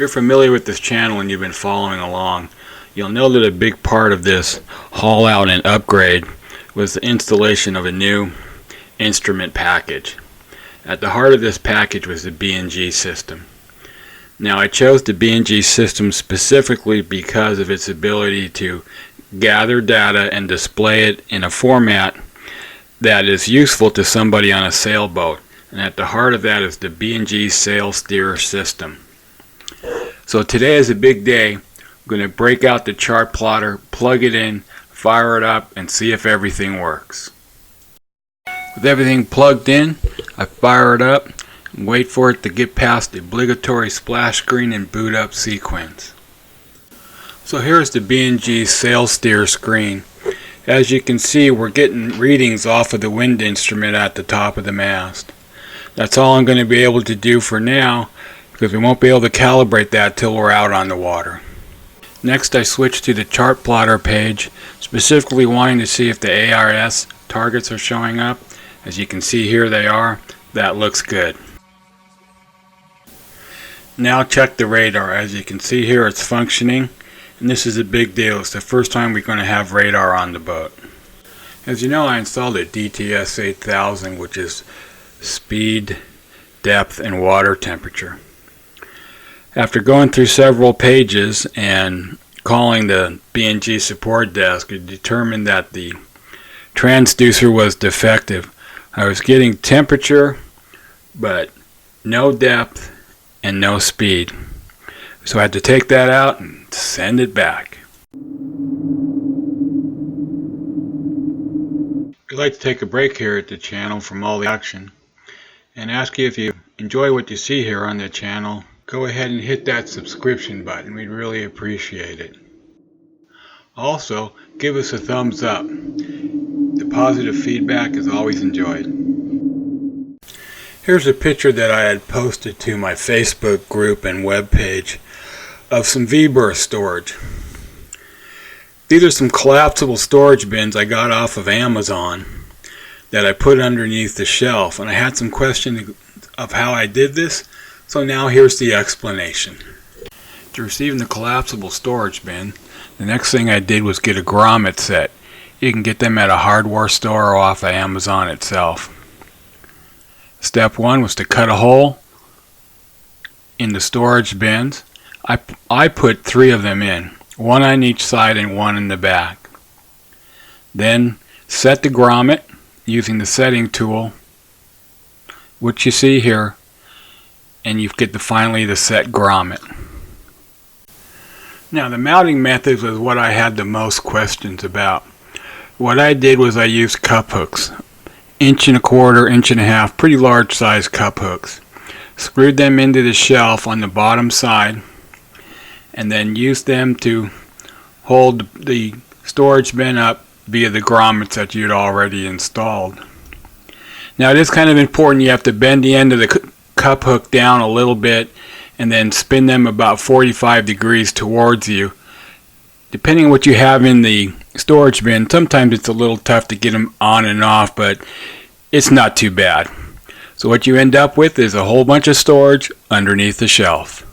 you're familiar with this channel and you've been following along, you'll know that a big part of this haul out and upgrade was the installation of a new instrument package. At the heart of this package was the B&G system. Now, I chose the B&G system specifically because of its ability to gather data and display it in a format that is useful to somebody on a sailboat. And at the heart of that is the B&G sail steer system. So today is a big day. I'm going to break out the chart plotter, plug it in, fire it up, and see if everything works. With everything plugged in, I fire it up and wait for it to get past the obligatory splash screen and boot up sequence. So here's the B&G sail steer screen. As you can see, we're getting readings off of the wind instrument at the top of the mast. That's all I'm going to be able to do for now, because we won't be able to calibrate that till we're out on the water. Next, I switch to the chart plotter page, specifically wanting to see if the ARS targets are showing up. As you can see here, they are. That looks good. Now check the radar. As you can see here, it's functioning, and this is a big deal. It's the first time we're going to have radar on the boat. As you know, I installed a DTS 8000, which is speed, depth, and water temperature. After going through several pages and calling the B&G support desk, it determined that the transducer was defective. I was getting temperature, but no depth and no speed. So I had to take that out and send it back. I'd like to take a break here at the channel from all the action and ask you, if you enjoy what you see here on the channel, go ahead and hit that subscription button. We'd really appreciate it. Also, give us a thumbs up. The positive feedback is always enjoyed. Here's a picture that I had posted to my Facebook group and web page of some V-berth storage. These are some collapsible storage bins I got off of Amazon that I put underneath the shelf, and I had some questions of how I did this, so now here's the explanation. To receive the collapsible storage bin, the next thing I did was get a grommet set. You can get them at a hardware store or off of Amazon itself. Step one was to cut a hole in the storage bins. I put 3 of them in, 1 on each side and 1 in the back. Then set the grommet using the setting tool, which you see here, and you get finally the set grommet. Now, the mounting methods was what I had the most questions about. What I did was I used cup hooks, 1 1/4 inch, 1.5 inch, pretty large size cup hooks. Screwed them into the shelf on the bottom side, and then used them to hold the storage bin up via the grommets that you'd already installed. Now, it is kind of important. You have to bend the end of the cup hook down a little bit and then spin them about 45 degrees towards you. Depending on what you have in the storage bin, sometimes it's a little tough to get them on and off, but it's not too bad. So what you end up with is a whole bunch of storage underneath the shelf.